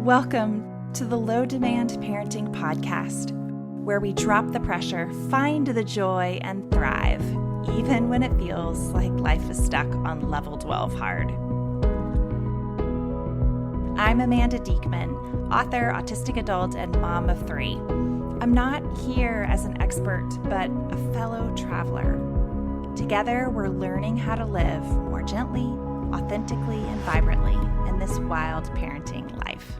Welcome to the Low Demand Parenting Podcast, where we drop the pressure, find the joy, and thrive, even when it feels like life is stuck on level 12 hard. I'm Amanda Diekman, author, autistic adult, and mom of 3. I'm not here as an expert, but a fellow traveler. Together, we're learning how to live more gently, authentically, and vibrantly in this wild parenting life.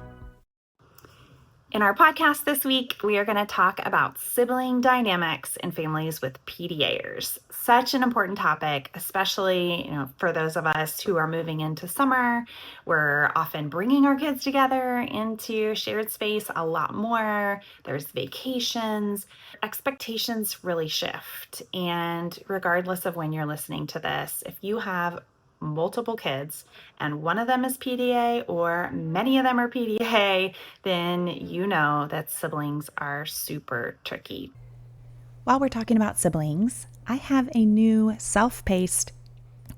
In our podcast this week, we are going to talk about sibling dynamics in families with PDAers. Such an important topic, especially for those of us who are moving into summer. We're often bringing our kids together into shared space a lot more. There's vacations. Expectations really shift. And regardless of when you're listening to this, if you have multiple kids and one of them is PDA or many of them are PDA, then you know that siblings are super tricky. While we're talking about siblings, I have a new self-paced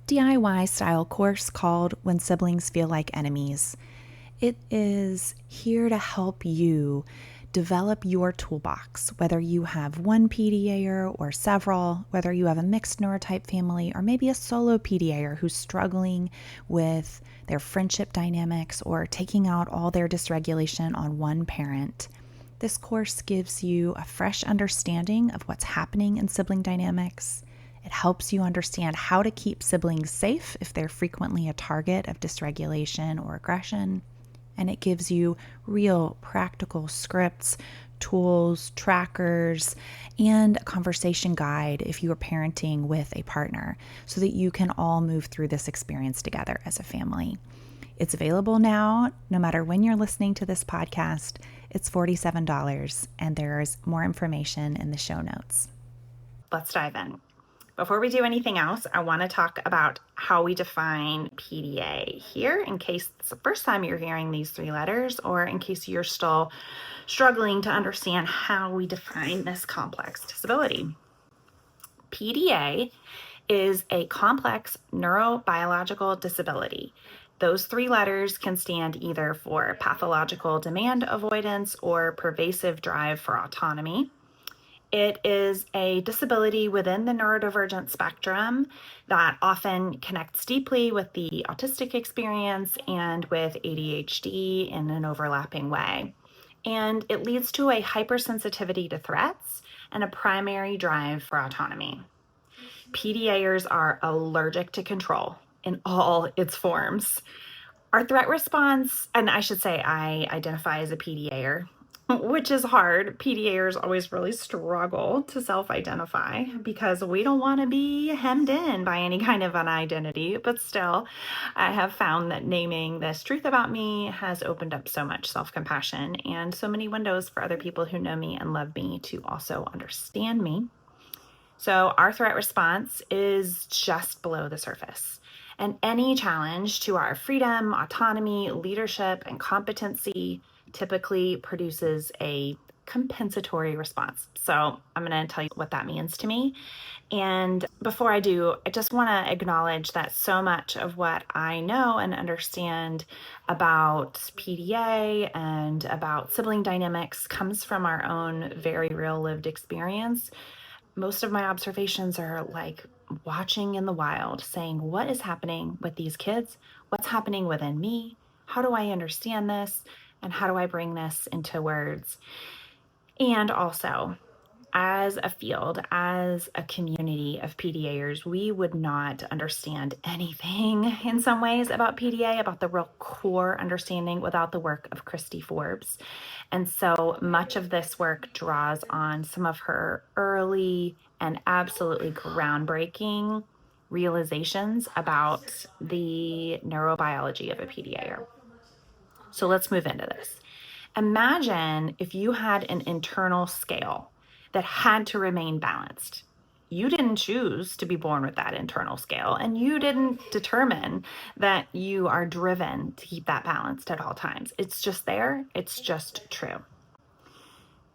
DIY style course called When Siblings Feel Like Enemies. It is here to help you develop your toolbox, whether you have one PDAer or several, whether you have a mixed neurotype family, or maybe a solo PDAer who's struggling with their friendship dynamics or taking out all their dysregulation on one parent. This course gives you a fresh understanding of what's happening in sibling dynamics. It helps you understand how to keep siblings safe if they're frequently a target of dysregulation or aggression. And it gives you real practical scripts, tools, trackers, and a conversation guide if you are parenting with a partner so that you can all move through this experience together as a family. It's available now, no matter when you're listening to this podcast. It's $47, and there's more information in the show notes. Let's dive in. Before we do anything else, I want to talk about how we define PDA here in case it's the first time you're hearing these 3 letters or in case you're still struggling to understand how we define this complex disability. PDA is a complex neurobiological disability. Those 3 letters can stand either for pathological demand avoidance or pervasive drive for autonomy. It is a disability within the neurodivergent spectrum that often connects deeply with the autistic experience and with ADHD in an overlapping way. And it leads to a hypersensitivity to threats and a primary drive for autonomy. PDAers are allergic to control in all its forms. Our threat response, and I should say I identify as a PDAer, which is hard. PDAers always really struggle to self-identify because we don't want to be hemmed in by any kind of an identity. But still, I have found that naming this truth about me has opened up so much self-compassion and so many windows for other people who know me and love me to also understand me. So our threat response is just below the surface. And any challenge to our freedom, autonomy, leadership, and competency typically produces a compensatory response. So I'm going to tell you what that means to me. And before I do, I just want to acknowledge that so much of what I know and understand about PDA and about sibling dynamics comes from our own very real lived experience. Most of my observations are like watching in the wild, saying, what is happening with these kids? What's happening within me? How do I understand this? And how do I bring this into words? And also, as a field, as a community of PDAers, we would not understand anything in some ways about PDA, about the real core understanding without the work of Christy Forbes. And so much of this work draws on some of her early and absolutely groundbreaking realizations about the neurobiology of a PDAer. So let's move into this. Imagine if you had an internal scale that had to remain balanced. You didn't choose to be born with that internal scale, and you didn't determine that you are driven to keep that balanced at all times. It's just there. It's just true.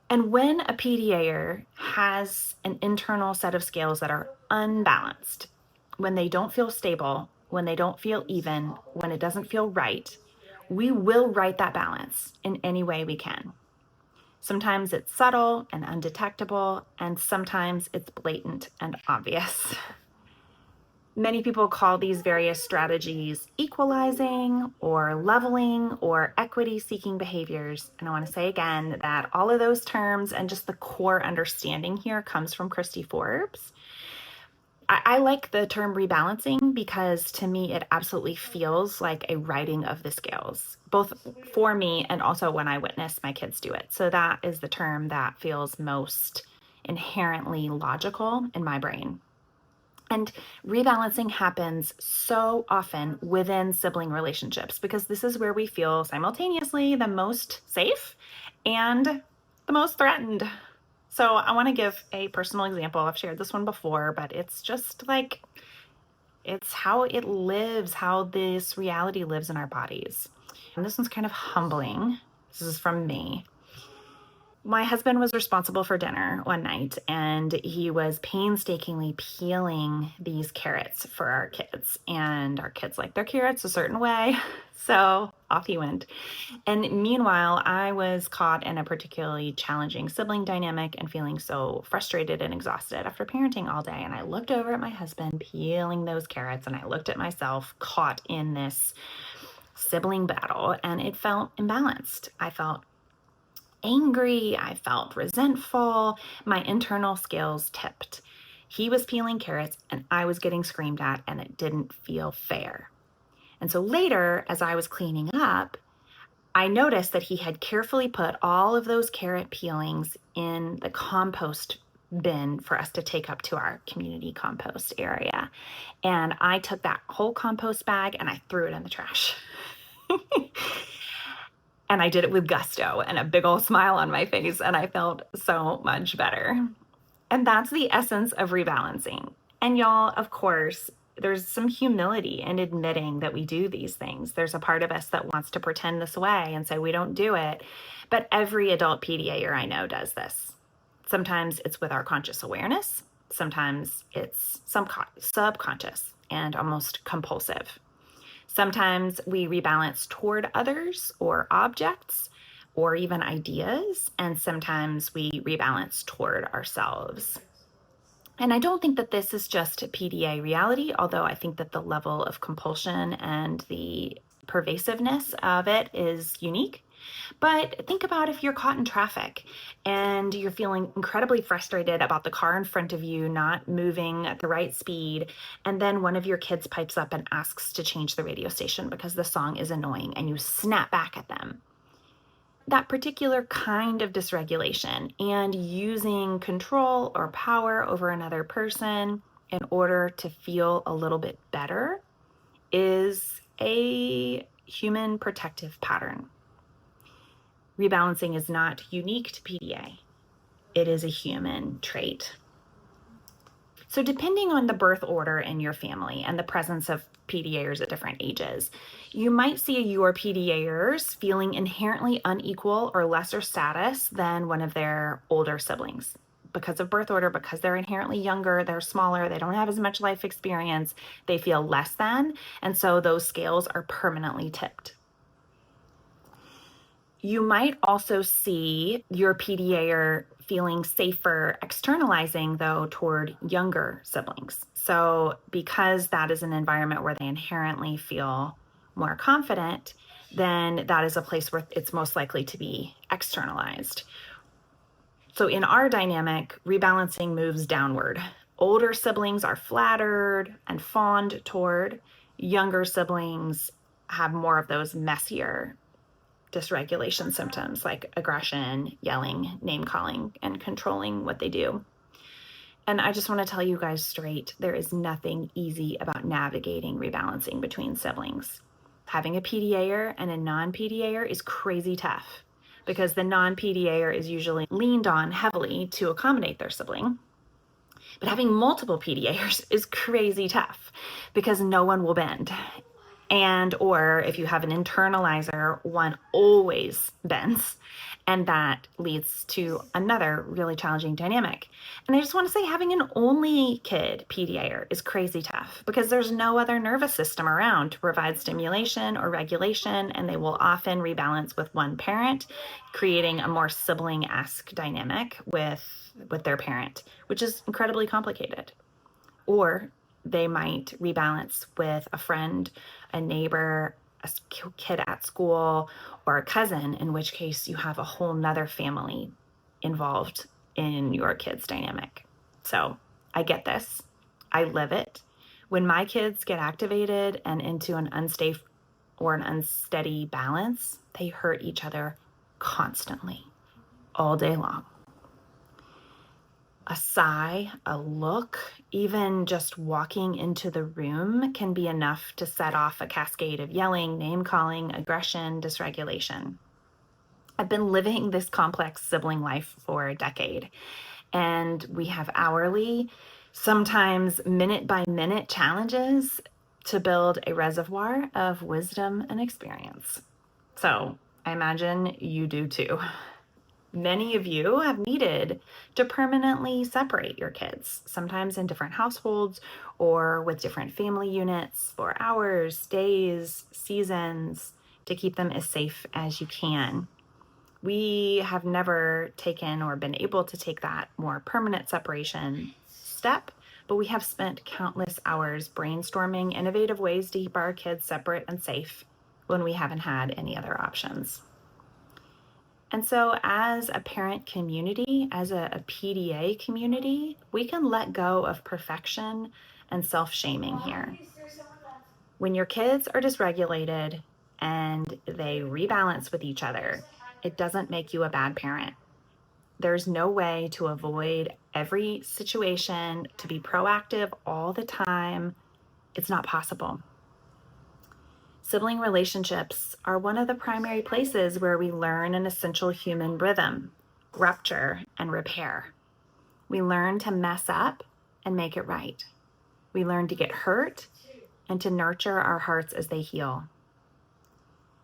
And when a PDAer has an internal set of scales that are unbalanced, when they don't feel stable, when they don't feel even, when it doesn't feel right, we will right that balance in any way we can. Sometimes it's subtle and undetectable, and sometimes it's blatant and obvious. Many people call these various strategies equalizing or leveling or equity-seeking behaviors. And I want to say again that all of those terms and just the core understanding here comes from Christy Forbes. I like the term rebalancing because to me it absolutely feels like a righting of the scales, both for me and also when I witness my kids do it. So that is the term that feels most inherently logical in my brain. And rebalancing happens so often within sibling relationships because this is where we feel simultaneously the most safe and the most threatened. So I want to give a personal example. I've shared this one before, but it's just like, it's how it lives, how this reality lives in our bodies. And this one's kind of humbling. This is from me. My husband was responsible for dinner one night, and he was painstakingly peeling these carrots for our kids. And our kids like their carrots a certain way, so off he went. And meanwhile, I was caught in a particularly challenging sibling dynamic and feeling so frustrated and exhausted after parenting all day. And I looked over at my husband peeling those carrots, and I looked at myself caught in this sibling battle, and it felt imbalanced. I felt angry, I felt resentful, my internal scales tipped. He was peeling carrots and I was getting screamed at, and it didn't feel fair. And so later, as I was cleaning up, I noticed that he had carefully put all of those carrot peelings in the compost bin for us to take up to our community compost area. And I took that whole compost bag and I threw it in the trash. And I did it with gusto and a big old smile on my face, and I felt so much better. And that's the essence of rebalancing. And y'all, of course, there's some humility in admitting that we do these things. There's a part of us that wants to pretend this way and say we don't do it. But every adult PDAer I know does this. Sometimes it's with our conscious awareness. Sometimes it's subconscious and almost compulsive. Sometimes we rebalance toward others or objects or even ideas, and sometimes we rebalance toward ourselves. And I don't think that this is just a PDA reality, although I think that the level of compulsion and the pervasiveness of it is unique. But think about if you're caught in traffic and you're feeling incredibly frustrated about the car in front of you not moving at the right speed, and then one of your kids pipes up and asks to change the radio station because the song is annoying, and you snap back at them. That particular kind of dysregulation and using control or power over another person in order to feel a little bit better is a human protective pattern. Rebalancing is not unique to PDA. It is a human trait. So depending on the birth order in your family and the presence of PDAers at different ages, you might see your PDAers feeling inherently unequal or lesser status than one of their older siblings. Because of birth order, because they're inherently younger, they're smaller, they don't have as much life experience, they feel less than, and so those scales are permanently tipped. You might also see your PDAer feeling safer externalizing, though, toward younger siblings. So because that is an environment where they inherently feel more confident, then that is a place where it's most likely to be externalized. So in our dynamic, rebalancing moves downward. Older siblings are flattered and fawned toward. Younger siblings have more of those messier dysregulation symptoms like aggression, yelling, name calling, and controlling what they do. And I just want to tell you guys straight, there is nothing easy about navigating rebalancing between siblings. Having a PDAer and a non-PDAer is crazy tough because the non-PDAer is usually leaned on heavily to accommodate their sibling. But having multiple PDAers is crazy tough because no one will bend. And or if you have an internalizer, one always bends. And that leads to another really challenging dynamic. And I just want to say having an only kid PDAer is crazy tough because there's no other nervous system around to provide stimulation or regulation, and they will often rebalance with one parent, creating a more sibling-esque dynamic with their parent, which is incredibly complicated. Or they might rebalance with a friend, a neighbor, a kid at school, or a cousin, in which case you have a whole nother family involved in your kid's dynamic. So I get this. I live it. When my kids get activated and into an unsafe or an unsteady balance, they hurt each other constantly, all day long. A sigh, a look, even just walking into the room can be enough to set off a cascade of yelling, name-calling, aggression, dysregulation. I've been living this complex sibling life for a decade, and we have hourly, sometimes minute-by-minute challenges to build a reservoir of wisdom and experience. So I imagine you do too. Many of you have needed to permanently separate your kids, sometimes in different households or with different family units for hours, days, seasons, to keep them as safe as you can. We have never taken or been able to take that more permanent separation step, but we have spent countless hours brainstorming innovative ways to keep our kids separate and safe when we haven't had any other options. And so as a parent community, as a PDA community, we can let go of perfection and self-shaming here. When your kids are dysregulated and they rebalance with each other, it doesn't make you a bad parent. There's no way to avoid every situation, to be proactive all the time. It's not possible. Sibling relationships are one of the primary places where we learn an essential human rhythm, rupture and repair. We learn to mess up and make it right. We learn to get hurt and to nurture our hearts as they heal.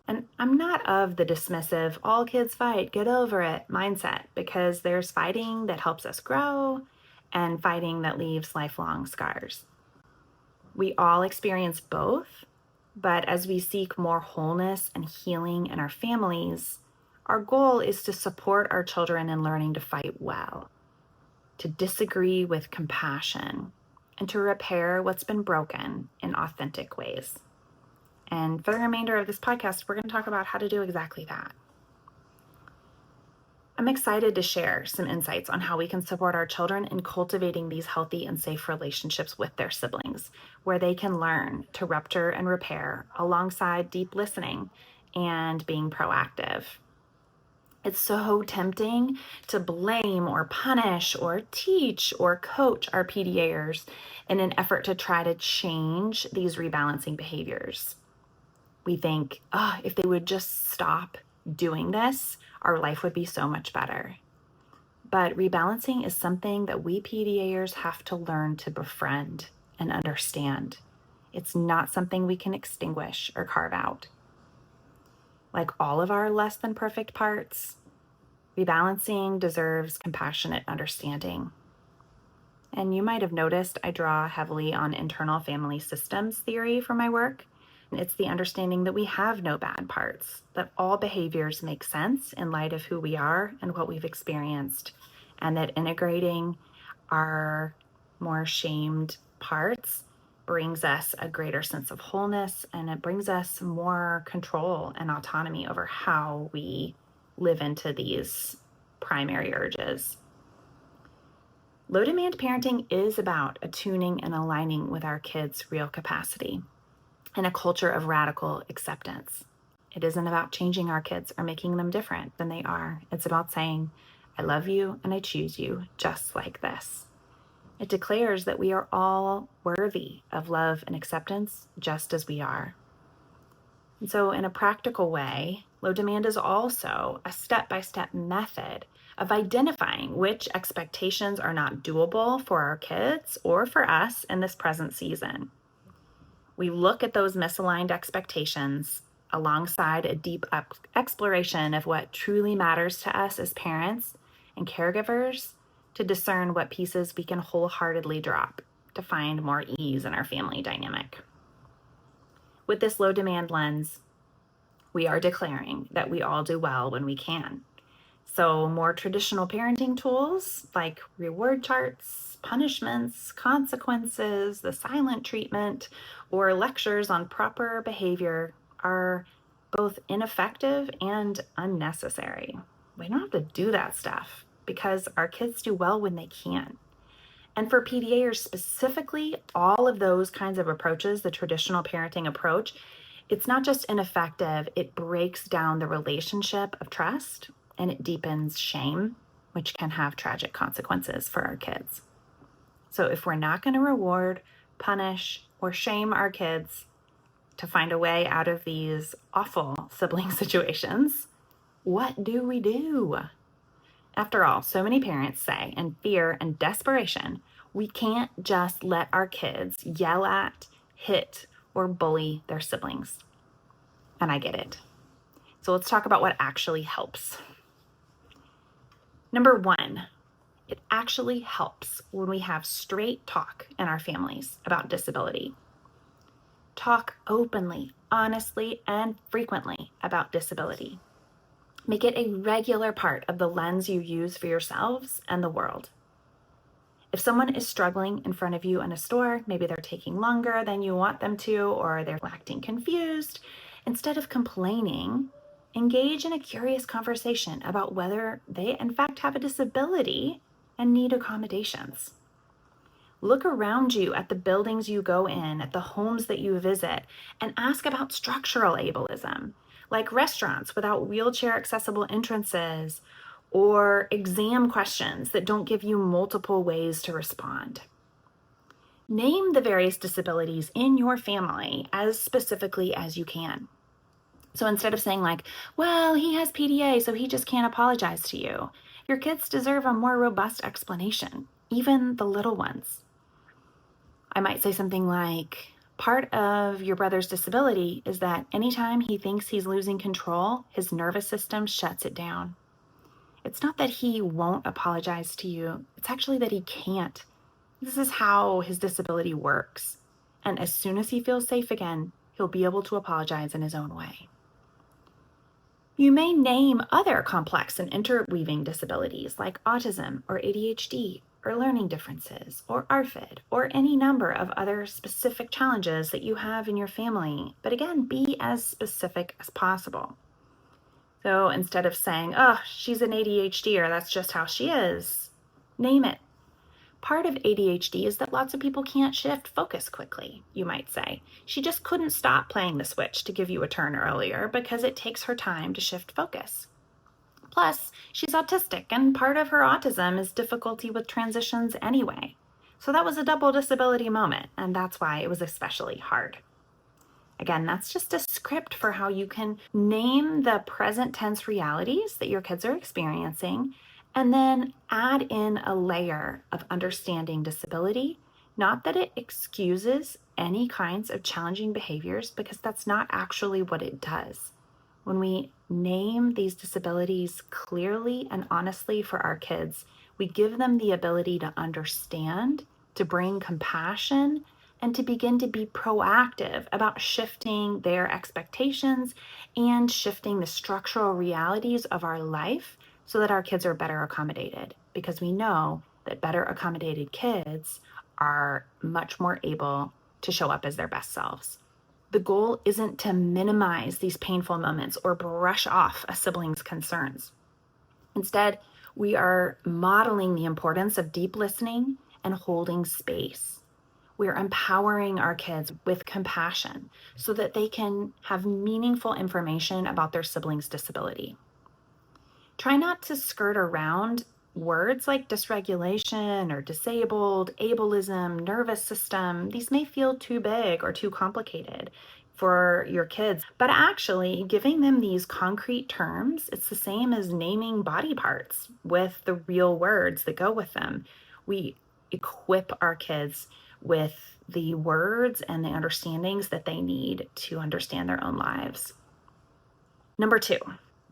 And I'm not of the dismissive, all kids fight, get over it mindset, because there's fighting that helps us grow and fighting that leaves lifelong scars. We all experience both. But as we seek more wholeness and healing in our families, our goal is to support our children in learning to fight well, to disagree with compassion, and to repair what's been broken in authentic ways. And for the remainder of this podcast, we're going to talk about how to do exactly that. I'm excited to share some insights on how we can support our children in cultivating these healthy and safe relationships with their siblings, where they can learn to rupture and repair alongside deep listening and being proactive. It's so tempting to blame or punish or teach or coach our PDAers in an effort to try to change these rebalancing behaviors. We think, if they would just stop doing this, our life would be so much better. But rebalancing is something that we PDAers have to learn to befriend and understand. It's not something we can extinguish or carve out. Like all of our less than perfect parts, rebalancing deserves compassionate understanding. And you might have noticed I draw heavily on internal family systems theory for my work. It's the understanding that we have no bad parts, that all behaviors make sense in light of who we are and what we've experienced, and that integrating our more shamed parts brings us a greater sense of wholeness, and it brings us more control and autonomy over how we live into these primary urges. Low demand parenting is about attuning and aligning with our kids' real capacity in a culture of radical acceptance. It isn't about changing our kids or making them different than they are. It's about saying, I love you and I choose you just like this. It declares that we are all worthy of love and acceptance just as we are. And so in a practical way, low demand is also a step-by-step method of identifying which expectations are not doable for our kids or for us in this present season. We look at those misaligned expectations alongside a deep exploration of what truly matters to us as parents and caregivers to discern what pieces we can wholeheartedly drop to find more ease in our family dynamic. With this low demand lens, we are declaring that we all do well when we can. So more traditional parenting tools like reward charts, punishments, consequences, the silent treatment, or lectures on proper behavior are both ineffective and unnecessary. We don't have to do that stuff because our kids do well when they can. And for PDAers specifically, all of those kinds of approaches, the traditional parenting approach, it's not just ineffective, it breaks down the relationship of trust and it deepens shame, which can have tragic consequences for our kids. So if we're not going to reward, punish, or shame our kids to find a way out of these awful sibling situations, what do we do? After all, so many parents say in fear and desperation, we can't just let our kids yell at, hit, or bully their siblings. And I get it. So let's talk about what actually helps. Number one, it actually helps when we have straight talk in our families about disability. Talk openly, honestly, and frequently about disability. Make it a regular part of the lens you use for yourselves and the world. If someone is struggling in front of you in a store, maybe they're taking longer than you want them to, or they're acting confused, instead of complaining, engage in a curious conversation about whether they in fact have a disability and need accommodations. Look around you at the buildings you go in, at the homes that you visit, and ask about structural ableism, like restaurants without wheelchair accessible entrances, or exam questions that don't give you multiple ways to respond. Name the various disabilities in your family as specifically as you can. So instead of saying like, well, he has PDA, so he just can't apologize to you, your kids deserve a more robust explanation, even the little ones. I might say something like, part of your brother's disability is that anytime he thinks he's losing control, his nervous system shuts it down. It's not that he won't apologize to you, it's actually that he can't. This is how his disability works. And as soon as he feels safe again, he'll be able to apologize in his own way. You may name other complex and interweaving disabilities like autism or ADHD or learning differences or ARFID or any number of other specific challenges that you have in your family. But again, be as specific as possible. So instead of saying, oh, she's an ADHD or that's just how she is, name it. Part of ADHD is that lots of people can't shift focus quickly, you might say. She just couldn't stop playing the switch to give you a turn earlier because it takes her time to shift focus. Plus, she's autistic, and part of her autism is difficulty with transitions anyway. So that was a double disability moment, and that's why it was especially hard. Again, that's just a script for how you can name the present tense realities that your kids are experiencing and then add in a layer of understanding disability. Not that it excuses any kinds of challenging behaviors, because that's not actually what it does. When we name these disabilities clearly and honestly for our kids, we give them the ability to understand, to bring compassion, and to begin to be proactive about shifting their expectations and shifting the structural realities of our life so that our kids are better accommodated, because we know that better accommodated kids are much more able to show up as their best selves. The goal isn't to minimize these painful moments or brush off a sibling's concerns. Instead, we are modeling the importance of deep listening and holding space. We're empowering our kids with compassion so that they can have meaningful information about their sibling's disability. Try not to skirt around words like dysregulation or disabled, ableism, nervous system. These may feel too big or too complicated for your kids, but actually giving them these concrete terms, it's the same as naming body parts with the real words that go with them. We equip our kids with the words and the understandings that they need to understand their own lives. Number 2,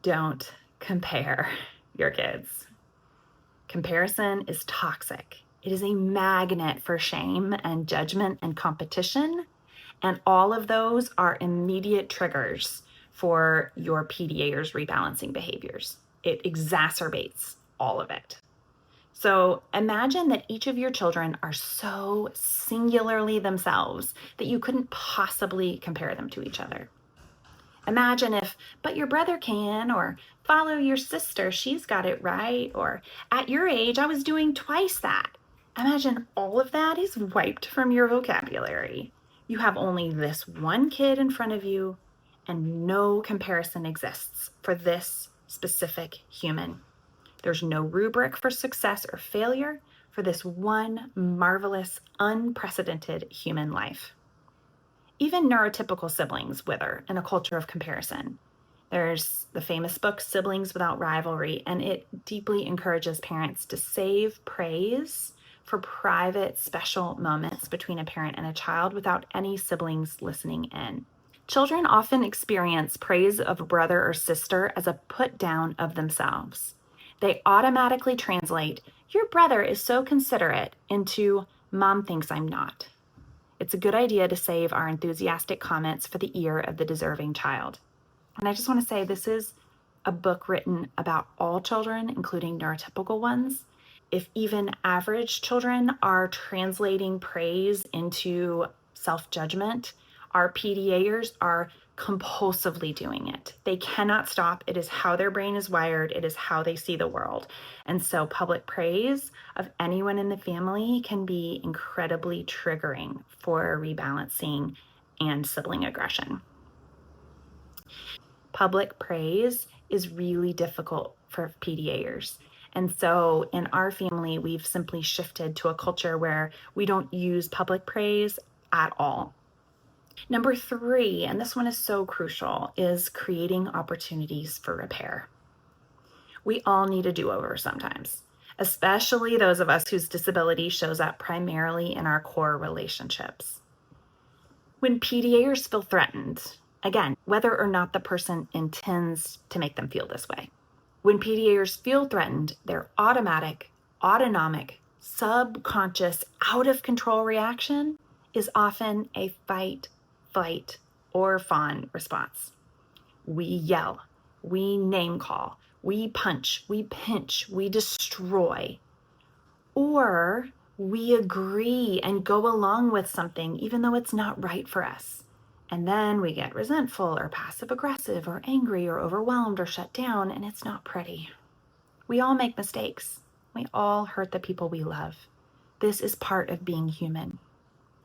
don't compare your kids. Comparison is toxic. It is a magnet for shame and judgment and competition, and all of those are immediate triggers for your PDA's rebalancing behaviors. It exacerbates all of it. So imagine that each of your children are so singularly themselves that you couldn't possibly compare them to each other. Imagine if, but your brother can, or follow your sister, she's got it right, or at your age, I was doing twice that. Imagine all of that is wiped from your vocabulary. You have only this one kid in front of you, and no comparison exists for this specific human. There's no rubric for success or failure for this one marvelous, unprecedented human life. Even neurotypical siblings wither in a culture of comparison. There's the famous book, Siblings Without Rivalry, and it deeply encourages parents to save praise for private, special moments between a parent and a child without any siblings listening in. Children often experience praise of a brother or sister as a put down of themselves. They automatically translate, your brother is so considerate, into, mom thinks I'm not. It's a good idea to save our enthusiastic comments for the ear of the deserving child. And I just want to say this is a book written about all children, including neurotypical ones. If even average children are translating praise into self-judgment, our PDAers are compulsively doing it. They cannot stop. It is how their brain is wired. It is how they see the world. And so public praise of anyone in the family can be incredibly triggering for rebalancing and sibling aggression. Public praise is really difficult for PDAers. And so in our family, we've simply shifted to a culture where we don't use public praise at all. Number 3, and this one is so crucial, is creating opportunities for repair. We all need a do-over sometimes, especially those of us whose disability shows up primarily in our core relationships. When PDAers feel threatened, again, whether or not the person intends to make them feel this way, when PDAers feel threatened, their automatic, autonomic, subconscious, out of control reaction is often a fight, flight, or fawn response. We yell, we name call, we punch, we pinch, we destroy, or we agree and go along with something even though it's not right for us. And then we get resentful or passive aggressive or angry or overwhelmed or shut down, and it's not pretty. We all make mistakes. We all hurt the people we love. This is part of being human,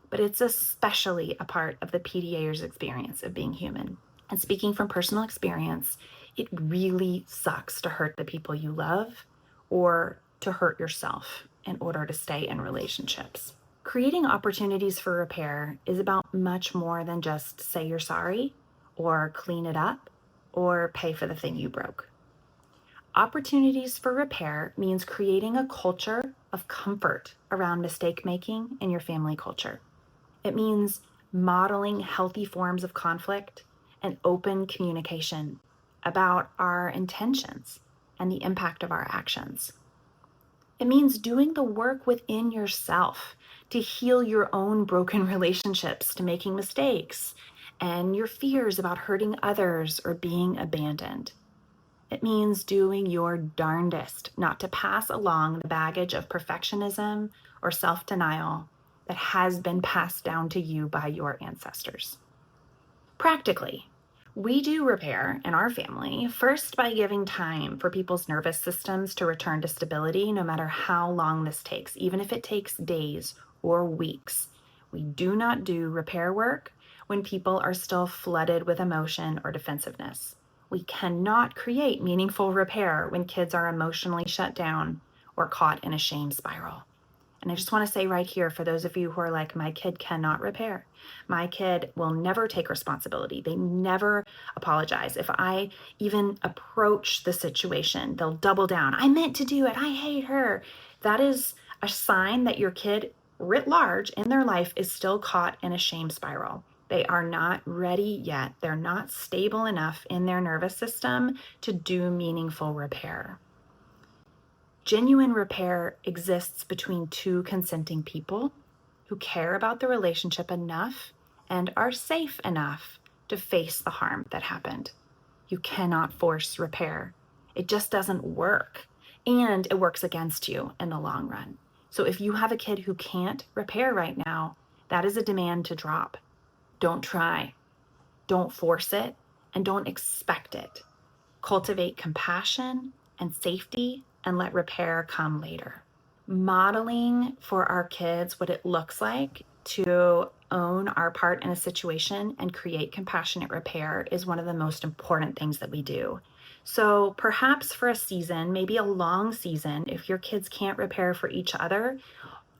but it's especially a part of the PDAer's experience of being human. And speaking from personal experience, it really sucks to hurt the people you love or to hurt yourself in order to stay in relationships. Creating opportunities for repair is about much more than just say you're sorry or clean it up or pay for the thing you broke. Opportunities for repair means creating a culture of comfort around mistake making in your family culture. It means modeling healthy forms of conflict and open communication about our intentions and the impact of our actions. It means doing the work within yourself to heal your own broken relationships to making mistakes and your fears about hurting others or being abandoned. It means doing your darndest not to pass along the baggage of perfectionism or self-denial that has been passed down to you by your ancestors. Practically, we do repair in our family first by giving time for people's nervous systems to return to stability, no matter how long this takes, even if it takes days or weeks. We do not do repair work when people are still flooded with emotion or defensiveness. We cannot create meaningful repair when kids are emotionally shut down or caught in a shame spiral. And I just want to say right here, for those of you who are like, my kid cannot repair, my kid will never take responsibility. They never apologize. If I even approach the situation, they'll double down. I meant to do it. I hate her. That is a sign that your kid, writ large in their life, is still caught in a shame spiral. They are not ready yet. They're not stable enough in their nervous system to do meaningful repair. Genuine repair exists between two consenting people who care about the relationship enough and are safe enough to face the harm that happened. You cannot force repair. It just doesn't work. And it works against you in the long run. So if you have a kid who can't repair right now, that is a demand to drop. Don't try. Don't force it, and don't expect it. Cultivate compassion and safety and let repair come later. Modeling for our kids what it looks like to own our part in a situation and create compassionate repair is one of the most important things that we do. So perhaps for a season, maybe a long season, if your kids can't repair for each other,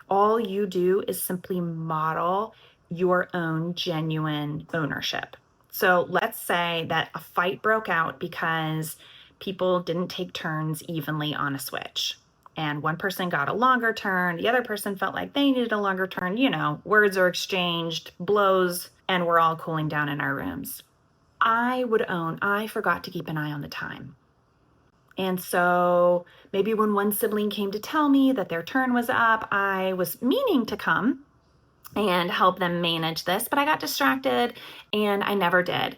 all you do is simply model your own genuine ownership. So let's say that a fight broke out because people didn't take turns evenly on a switch. And one person got a longer turn, the other person felt like they needed a longer turn. You know, words are exchanged, blows, and we're all cooling down in our rooms. I would own, I forgot to keep an eye on the time. And so maybe when one sibling came to tell me that their turn was up, I was meaning to come and help them manage this, but I got distracted and I never did.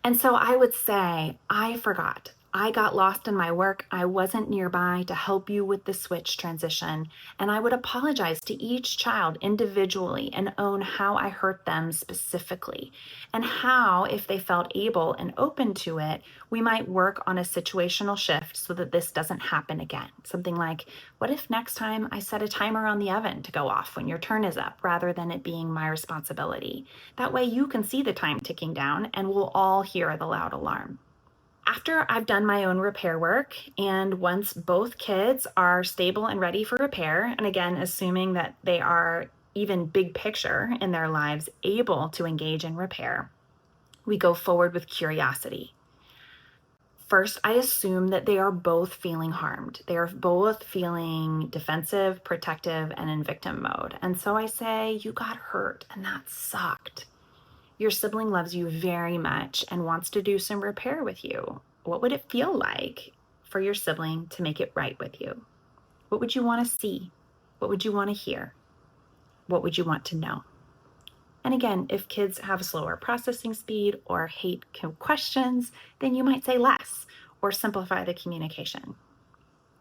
And so I would say, I forgot. I got lost in my work. I wasn't nearby to help you with the switch transition. And I would apologize to each child individually and own how I hurt them specifically and how, if they felt able and open to it, we might work on a situational shift so that this doesn't happen again. Something like, what if next time I set a timer on the oven to go off when your turn is up rather than it being my responsibility? That way you can see the time ticking down and we'll all hear the loud alarm. After I've done my own repair work, and once both kids are stable and ready for repair, and again, assuming that they are even big picture in their lives able to engage in repair, we go forward with curiosity. First, I assume that they are both feeling harmed. They are both feeling defensive, protective, and in victim mode. And so I say, you got hurt and that sucked. Your sibling loves you very much and wants to do some repair with you. What would it feel like for your sibling to make it right with you? What would you want to see? What would you want to hear? What would you want to know? And again, if kids have slower processing speed or hate questions, then you might say less or simplify the communication.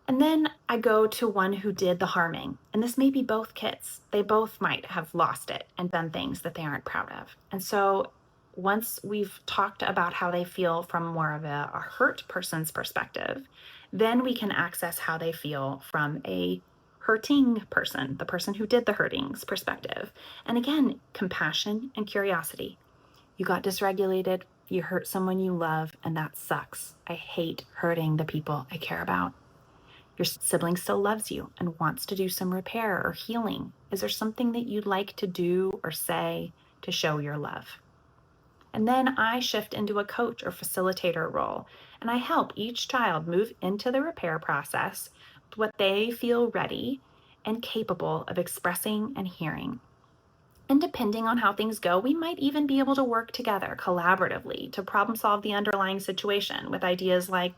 And then I go to one who did the harming. And this may be both kids. They both might have lost it and done things that they aren't proud of. And so once we've talked about how they feel from more of a hurt person's perspective, then we can access how they feel from a hurting person, the person who did the hurting's perspective. And again, compassion and curiosity. You got dysregulated, you hurt someone you love, and that sucks. I hate hurting the people I care about. Your sibling still loves you and wants to do some repair or healing. Is there something that you'd like to do or say to show your love? And then I shift into a coach or facilitator role, and I help each child move into the repair process with what they feel ready and capable of expressing and hearing. And depending on how things go, we might even be able to work together collaboratively to problem solve the underlying situation with ideas like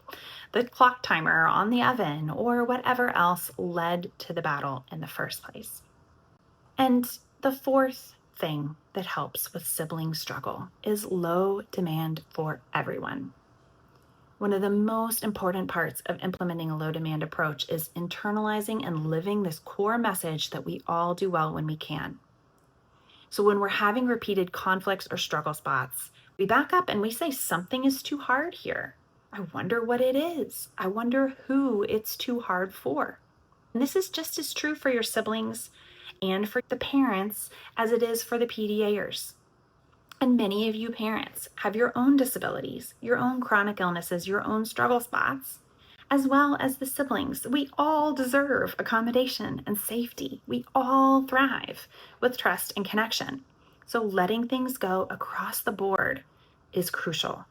the clock timer on the oven or whatever else led to the battle in the first place. And the fourth thing that helps with sibling struggle is low demand for everyone. One of the most important parts of implementing a low demand approach is internalizing and living this core message that we all do well when we can. So when we're having repeated conflicts or struggle spots, we back up and we say something is too hard here. I wonder what it is. I wonder who it's too hard for. And this is just as true for your siblings and for the parents as it is for the PDAers. And many of you parents have your own disabilities, your own chronic illnesses, your own struggle spots, as well as the siblings. We all deserve accommodation and safety. We all thrive with trust and connection. So letting things go across the board is crucial.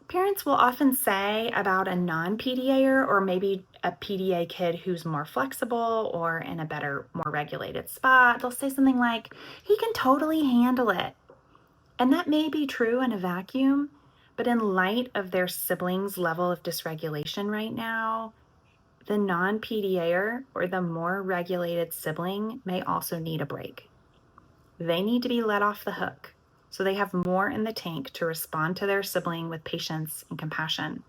Parents will often say about a non-PDAer or maybe a PDA kid who's more flexible or in a better, more regulated spot, they'll say something like, he can totally handle it. And that may be true in a vacuum, but in light of their siblings' level of dysregulation right now, the non-PDAer or the more regulated sibling may also need a break. They need to be let off the hook so they have more in the tank to respond to their sibling with patience and compassion.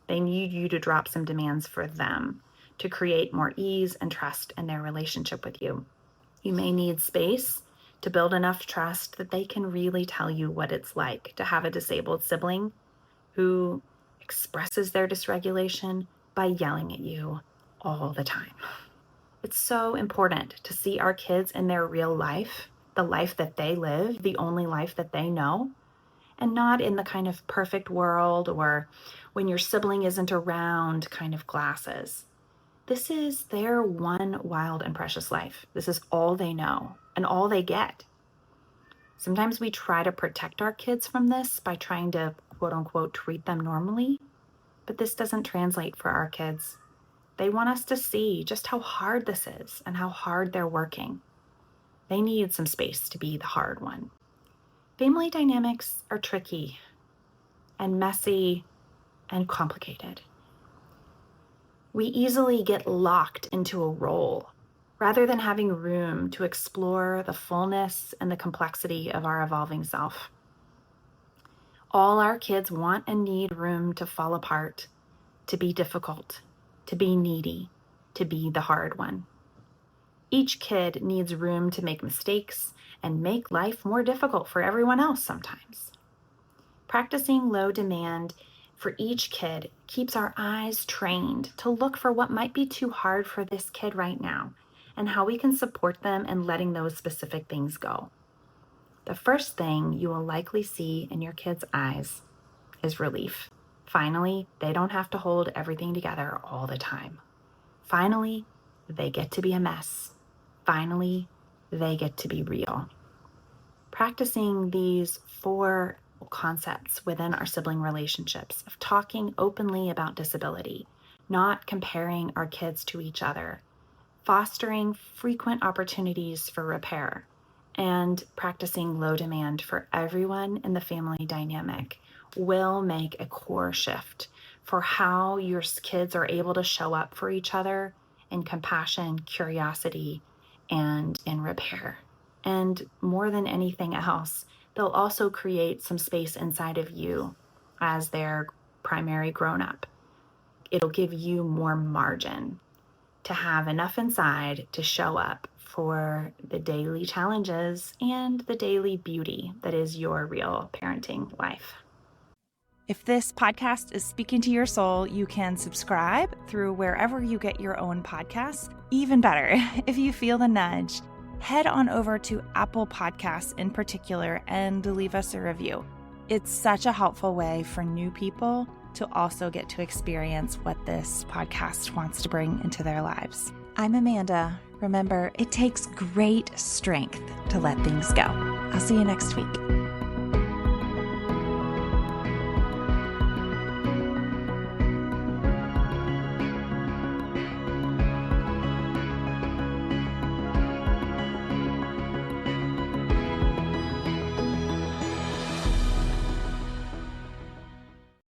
They need you to drop some demands for them to create more ease and trust in their relationship with you. You may need space to build enough trust that they can really tell you what it's like to have a disabled sibling who expresses their dysregulation by yelling at you all the time. It's so important to see our kids in their real life, the life that they live, the only life that they know, and not in the kind of perfect world or when your sibling isn't around kind of glasses. This is their one wild and precious life. This is all they know and all they get. Sometimes we try to protect our kids from this by trying to, quote unquote, treat them normally, but this doesn't translate for our kids. They want us to see just how hard this is and how hard they're working. They need some space to be the hard one. Family dynamics are tricky and messy and complicated. We easily get locked into a role rather than having room to explore the fullness and the complexity of our evolving self. All our kids want and need room to fall apart, to be difficult, to be needy, to be the hard one. Each kid needs room to make mistakes and make life more difficult for everyone else sometimes. Practicing low demand for each kid keeps our eyes trained to look for what might be too hard for this kid right now and how we can support them in letting those specific things go. The first thing you will likely see in your kids' eyes is relief. Finally, they don't have to hold everything together all the time. Finally, they get to be a mess. Finally, they get to be real. Practicing these 4 concepts within our sibling relationships of talking openly about disability, not comparing our kids to each other, fostering frequent opportunities for repair, and practicing low demand for everyone in the family dynamic will make a core shift for how your kids are able to show up for each other in compassion, curiosity, and in repair. And more than anything else, they'll also create some space inside of you as their primary grown-up. It'll give you more margin to have enough inside to show up for the daily challenges and the daily beauty that is your real parenting life. If this podcast is speaking to your soul, you can subscribe through wherever you get your own podcasts. Even better, if you feel the nudge, head on over to Apple Podcasts in particular and leave us a review. It's such a helpful way for new people to also get to experience what this podcast wants to bring into their lives. I'm Amanda. Remember, it takes great strength to let things go. I'll see you next week.